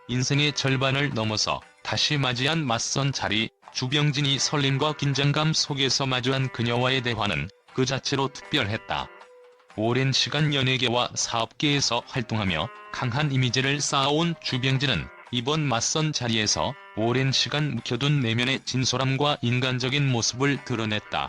인생의 절반을 넘어서 다시 맞이한 맞선 자리. 주병진이 설렘과 긴장감 속에서 마주한 그녀와의 대화는 그 자체로 특별했다. 오랜 시간 연예계와 사업계에서 활동하며 강한 이미지를 쌓아온 주병진은 이번 맞선 자리에서 오랜 시간 묵혀둔 내면의 진솔함과 인간적인 모습을 드러냈다.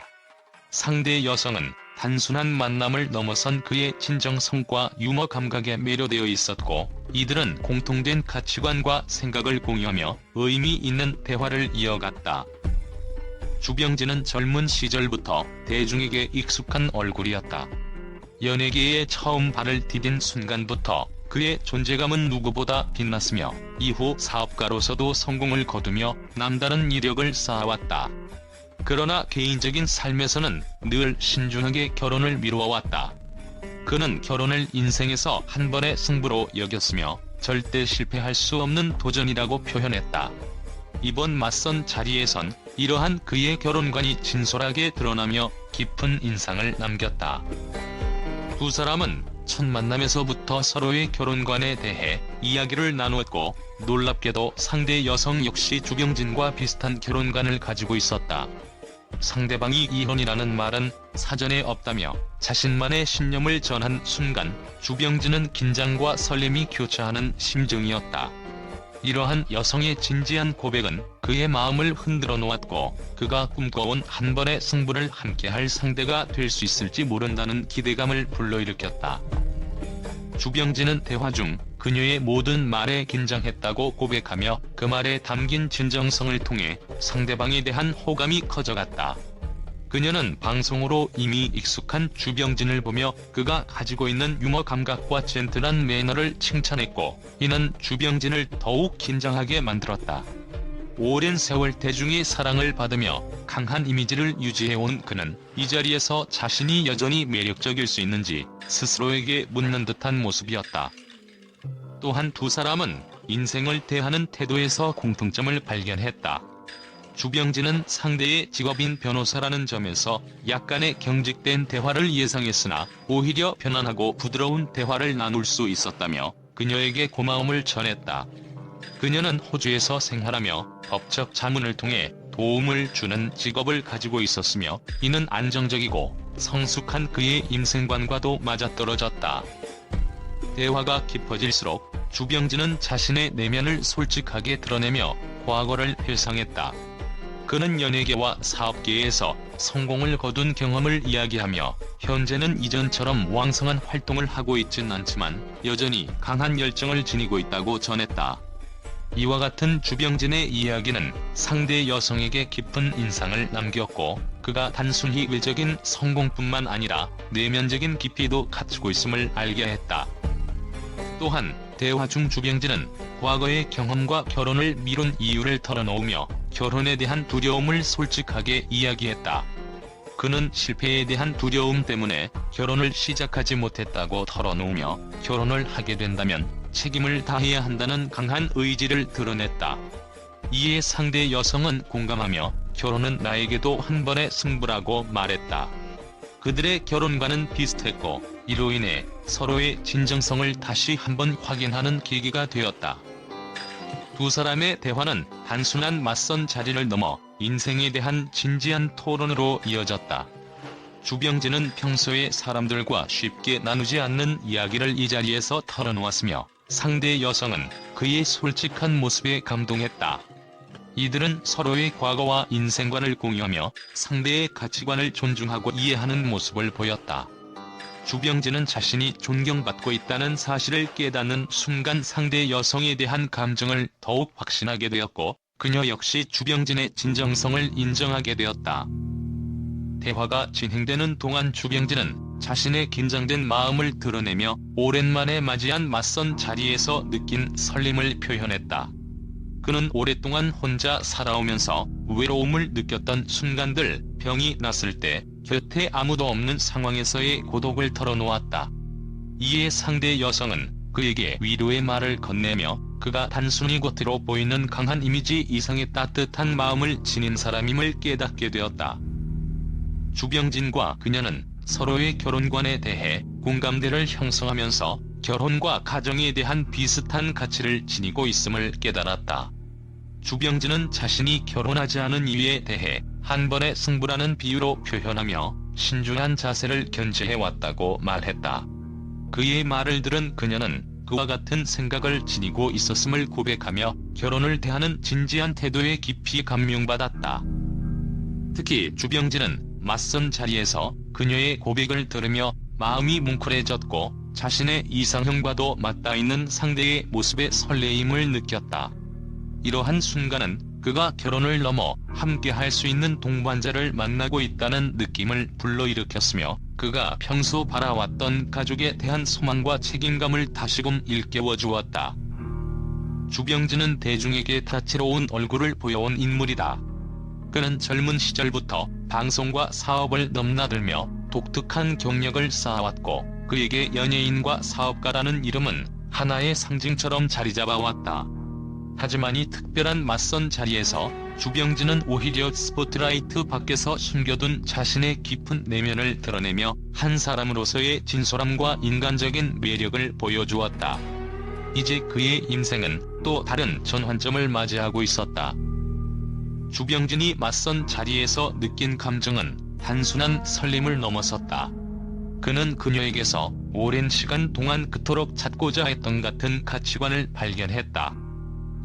상대 여성은 단순한 만남을 넘어선 그의 진정성과 유머 감각에 매료되어 있었고, 이들은 공통된 가치관과 생각을 공유하며 의미 있는 대화를 이어갔다. 주병진은 젊은 시절부터 대중에게 익숙한 얼굴이었다. 연예계에 처음 발을 디딘 순간부터 그의 존재감은 누구보다 빛났으며, 이후 사업가로서도 성공을 거두며 남다른 이력을 쌓아왔다. 그러나 개인적인 삶에서는 늘 신중하게 결혼을 미루어왔다. 그는 결혼을 인생에서 한 번의 승부로 여겼으며 절대 실패할 수 없는 도전이라고 표현했다. 이번 맞선 자리에선 이러한 그의 결혼관이 진솔하게 드러나며 깊은 인상을 남겼다. 두 사람은 첫 만남에서부터 서로의 결혼관에 대해 이야기를 나누었고, 놀랍게도 상대 여성 역시 주병진과 비슷한 결혼관을 가지고 있었다. 상대방이 이혼이라는 말은 사전에 없다며 자신만의 신념을 전한 순간, 주병진은 긴장과 설렘이 교차하는 심정이었다. 이러한 여성의 진지한 고백은 그의 마음을 흔들어 놓았고, 그가 꿈꿔온 한 번의 승부를 함께할 상대가 될 수 있을지 모른다는 기대감을 불러일으켰다. 주병진은 대화 중 그녀의 모든 말에 긴장했다고 고백하며, 그 말에 담긴 진정성을 통해 상대방에 대한 호감이 커져갔다. 그녀는 방송으로 이미 익숙한 주병진을 보며 그가 가지고 있는 유머 감각과 젠틀한 매너를 칭찬했고, 이는 주병진을 더욱 긴장하게 만들었다. 오랜 세월 대중의 사랑을 받으며 강한 이미지를 유지해온 그는 이 자리에서 자신이 여전히 매력적일 수 있는지 스스로에게 묻는 듯한 모습이었다. 또한 두 사람은 인생을 대하는 태도에서 공통점을 발견했다. 주병진은 상대의 직업인 변호사라는 점에서 약간의 경직된 대화를 예상했으나, 오히려 편안하고 부드러운 대화를 나눌 수 있었다며 그녀에게 고마움을 전했다. 그녀는 호주에서 생활하며 법적 자문을 통해 도움을 주는 직업을 가지고 있었으며, 이는 안정적이고 성숙한 그의 인생관과도 맞아떨어졌다. 대화가 깊어질수록 주병진은 자신의 내면을 솔직하게 드러내며 과거를 회상했다. 그는 연예계와 사업계에서 성공을 거둔 경험을 이야기하며, 현재는 이전처럼 왕성한 활동을 하고 있진 않지만 여전히 강한 열정을 지니고 있다고 전했다. 이와 같은 주병진의 이야기는 상대 여성에게 깊은 인상을 남겼고, 그가 단순히 외적인 성공뿐만 아니라 내면적인 깊이도 갖추고 있음을 알게 했다. 또한 대화 중 주병진은 과거의 경험과 결혼을 미룬 이유를 털어놓으며 결혼에 대한 두려움을 솔직하게 이야기했다. 그는 실패에 대한 두려움 때문에 결혼을 시작하지 못했다고 털어놓으며, 결혼을 하게 된다면 책임을 다해야 한다는 강한 의지를 드러냈다. 이에 상대 여성은 공감하며 결혼은 나에게도 한 번의 승부라고 말했다. 그들의 결혼과는 비슷했고, 이로 인해 서로의 진정성을 다시 한번 확인하는 계기가 되었다. 두 사람의 대화는 단순한 맞선 자리를 넘어 인생에 대한 진지한 토론으로 이어졌다. 주병진은 평소에 사람들과 쉽게 나누지 않는 이야기를 이 자리에서 털어놓았으며, 상대 여성은 그의 솔직한 모습에 감동했다. 이들은 서로의 과거와 인생관을 공유하며 상대의 가치관을 존중하고 이해하는 모습을 보였다. 주병진은 자신이 존경받고 있다는 사실을 깨닫는 순간 상대 여성에 대한 감정을 더욱 확신하게 되었고, 그녀 역시 주병진의 진정성을 인정하게 되었다. 대화가 진행되는 동안 주병진은 자신의 긴장된 마음을 드러내며 오랜만에 맞이한 맞선 자리에서 느낀 설렘을 표현했다. 그는 오랫동안 혼자 살아오면서 외로움을 느꼈던 순간들, 병이 났을 때 곁에 아무도 없는 상황에서의 고독을 털어놓았다. 이에 상대 여성은 그에게 위로의 말을 건네며 그가 단순히 겉으로 보이는 강한 이미지 이상의 따뜻한 마음을 지닌 사람임을 깨닫게 되었다. 주병진과 그녀는 서로의 결혼관에 대해 공감대를 형성하면서 결혼과 가정에 대한 비슷한 가치를 지니고 있음을 깨달았다. 주병진은 자신이 결혼하지 않은 이유에 대해 한 번의 승부라는 비유로 표현하며 신중한 자세를 견지해왔다고 말했다. 그의 말을 들은 그녀는 그와 같은 생각을 지니고 있었음을 고백하며 결혼을 대하는 진지한 태도에 깊이 감명받았다. 특히 주병진은 맞선 자리에서 그녀의 고백을 들으며 마음이 뭉클해졌고 자신의 이상형과도 맞닿아 있는 상대의 모습에 설레임을 느꼈다. 이러한 순간은 그가 결혼을 넘어 함께할 수 있는 동반자를 만나고 있다는 느낌을 불러일으켰으며 그가 평소 바라왔던 가족에 대한 소망과 책임감을 다시금 일깨워주었다. 주병진은 대중에게 다채로운 얼굴을 보여온 인물이다. 그는 젊은 시절부터 방송과 사업을 넘나들며 독특한 경력을 쌓아왔고 그에게 연예인과 사업가라는 이름은 하나의 상징처럼 자리잡아왔다. 하지만 이 특별한 맞선 자리에서 주병진은 오히려 스포트라이트 밖에서 숨겨둔 자신의 깊은 내면을 드러내며 한 사람으로서의 진솔함과 인간적인 매력을 보여주었다. 이제 그의 인생은 또 다른 전환점을 맞이하고 있었다. 주병진이 맞선 자리에서 느낀 감정은 단순한 설렘을 넘어섰다. 그는 그녀에게서 오랜 시간 동안 그토록 찾고자 했던 같은 가치관을 발견했다.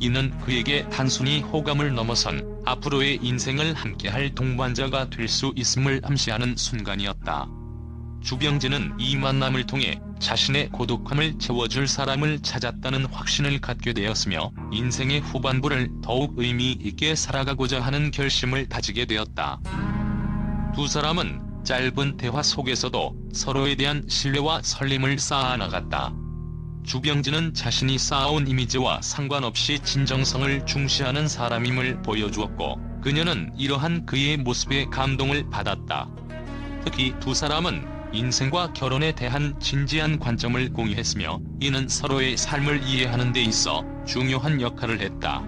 이는 그에게 단순히 호감을 넘어선 앞으로의 인생을 함께할 동반자가 될 수 있음을 암시하는 순간이었다. 주병진은 이 만남을 통해 자신의 고독함을 채워줄 사람을 찾았다는 확신을 갖게 되었으며 인생의 후반부를 더욱 의미 있게 살아가고자 하는 결심을 다지게 되었다. 두 사람은 짧은 대화 속에서도 서로에 대한 신뢰와 설렘을 쌓아나갔다. 주병진은 자신이 쌓아온 이미지와 상관없이 진정성을 중시하는 사람임을 보여주었고 그녀는 이러한 그의 모습에 감동을 받았다. 특히 두 사람은 인생과 결혼에 대한 진지한 관점을 공유했으며 이는 서로의 삶을 이해하는 데 있어 중요한 역할을 했다.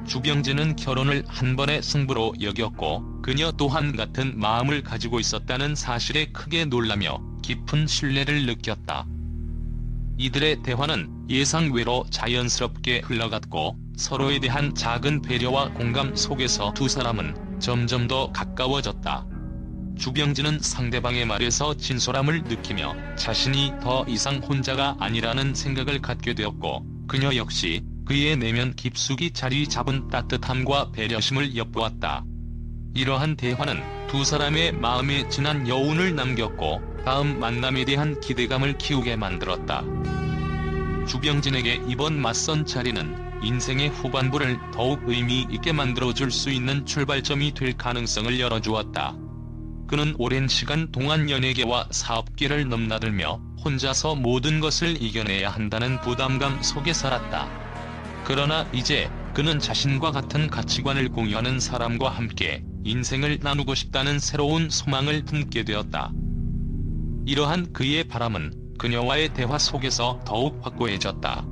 주병진은 결혼을 한 번의 승부로 여겼고 그녀 또한 같은 마음을 가지고 있었다는 사실에 크게 놀라며 깊은 신뢰를 느꼈다. 이들의 대화는 예상외로 자연스럽게 흘러갔고 서로에 대한 작은 배려와 공감 속에서 두 사람은 점점 더 가까워졌다. 주병진은 상대방의 말에서 진솔함을 느끼며 자신이 더 이상 혼자가 아니라는 생각을 갖게 되었고 그녀 역시 그의 내면 깊숙이 자리 잡은 따뜻함과 배려심을 엿보았다. 이러한 대화는 두 사람의 마음에 진한 여운을 남겼고 다음 만남에 대한 기대감을 키우게 만들었다. 주병진에게 이번 맞선 자리는 인생의 후반부를 더욱 의미 있게 만들어줄 수 있는 출발점이 될 가능성을 열어주었다. 그는 오랜 시간 동안 연예계와 사업계를 넘나들며 혼자서 모든 것을 이겨내야 한다는 부담감 속에 살았다. 그러나 이제 그는 자신과 같은 가치관을 공유하는 사람과 함께 인생을 나누고 싶다는 새로운 소망을 품게 되었다. 이러한 그의 바람은 그녀와의 대화 속에서 더욱 확고해졌다.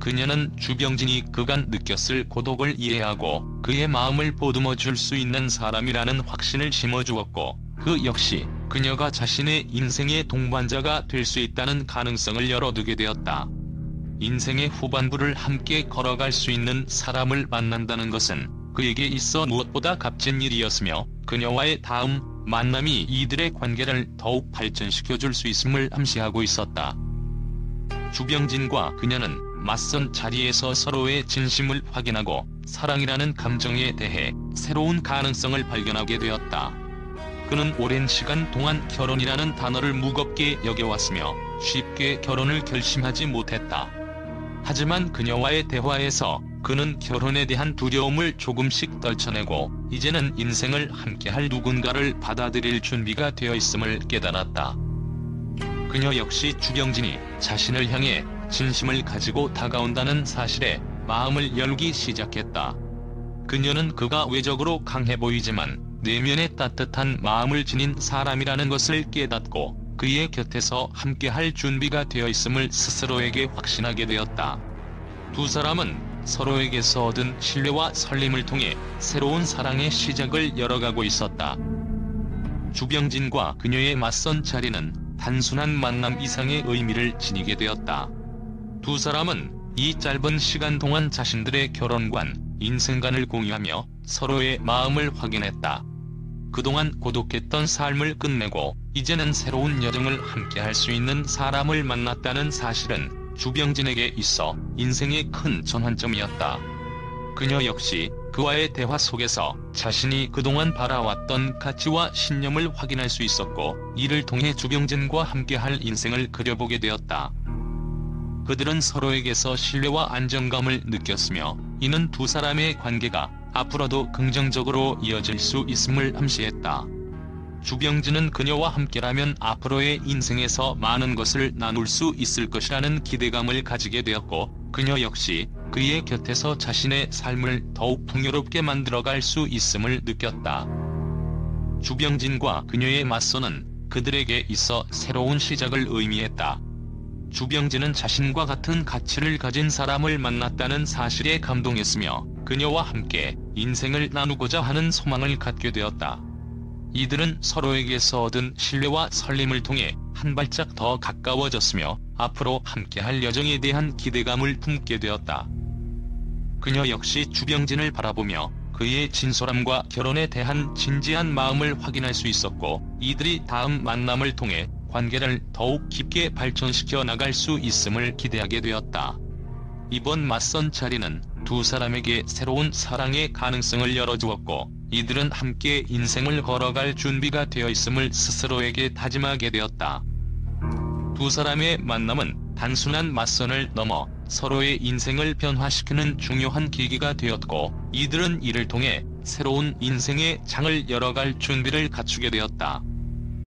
그녀는 주병진이 그간 느꼈을 고독을 이해하고 그의 마음을 보듬어 줄 수 있는 사람이라는 확신을 심어주었고 그 역시 그녀가 자신의 인생의 동반자가 될 수 있다는 가능성을 열어두게 되었다. 인생의 후반부를 함께 걸어갈 수 있는 사람을 만난다는 것은 그에게 있어 무엇보다 값진 일이었으며 그녀와의 다음 만남이 이들의 관계를 더욱 발전시켜줄 수 있음을 암시하고 있었다. 주병진과 그녀는 맞선 자리에서 서로의 진심을 확인하고 사랑이라는 감정에 대해 새로운 가능성을 발견하게 되었다. 그는 오랜 시간 동안 결혼이라는 단어를 무겁게 여겨왔으며 쉽게 결혼을 결심하지 못했다. 하지만 그녀와의 대화에서 그는 결혼에 대한 두려움을 조금씩 떨쳐내고 이제는 인생을 함께할 누군가를 받아들일 준비가 되어 있음을 깨달았다. 그녀 역시 주병진이 자신을 향해 진심을 가지고 다가온다는 사실에 마음을 열기 시작했다. 그녀는 그가 외적으로 강해 보이지만 내면에 따뜻한 마음을 지닌 사람이라는 것을 깨닫고 그의 곁에서 함께할 준비가 되어 있음을 스스로에게 확신하게 되었다. 두 사람은 서로에게서 얻은 신뢰와 설렘을 통해 새로운 사랑의 시작을 열어가고 있었다. 주병진과 그녀의 맞선 자리는 단순한 만남 이상의 의미를 지니게 되었다. 두 사람은 이 짧은 시간 동안 자신들의 결혼관, 인생관을 공유하며 서로의 마음을 확인했다. 그동안 고독했던 삶을 끝내고 이제는 새로운 여정을 함께할 수 있는 사람을 만났다는 사실은 주병진에게 있어 인생의 큰 전환점이었다. 그녀 역시 그와의 대화 속에서 자신이 그동안 바라왔던 가치와 신념을 확인할 수 있었고, 이를 통해 주병진과 함께할 인생을 그려보게 되었다. 그들은 서로에게서 신뢰와 안정감을 느꼈으며, 이는 두 사람의 관계가 앞으로도 긍정적으로 이어질 수 있음을 암시했다. 주병진은 그녀와 함께라면 앞으로의 인생에서 많은 것을 나눌 수 있을 것이라는 기대감을 가지게 되었고, 그녀 역시 그의 곁에서 자신의 삶을 더욱 풍요롭게 만들어갈 수 있음을 느꼈다. 주병진과 그녀의 맞서는 그들에게 있어 새로운 시작을 의미했다. 주병진은 자신과 같은 가치를 가진 사람을 만났다는 사실에 감동했으며, 그녀와 함께 인생을 나누고자 하는 소망을 갖게 되었다. 이들은 서로에게서 얻은 신뢰와 설렘을 통해 한 발짝 더 가까워졌으며, 앞으로 함께할 여정에 대한 기대감을 품게 되었다. 그녀 역시 주병진을 바라보며 그의 진솔함과 결혼에 대한 진지한 마음을 확인할 수 있었고, 이들이 다음 만남을 통해 관계를 더욱 깊게 발전시켜 나갈 수 있음을 기대하게 되었다. 이번 맞선 자리는 두 사람에게 새로운 사랑의 가능성을 열어주었고, 이들은 함께 인생을 걸어갈 준비가 되어 있음을 스스로에게 다짐하게 되었다. 두 사람의 만남은 단순한 맞선을 넘어 서로의 인생을 변화시키는 중요한 계기가 되었고, 이들은 이를 통해 새로운 인생의 장을 열어갈 준비를 갖추게 되었다.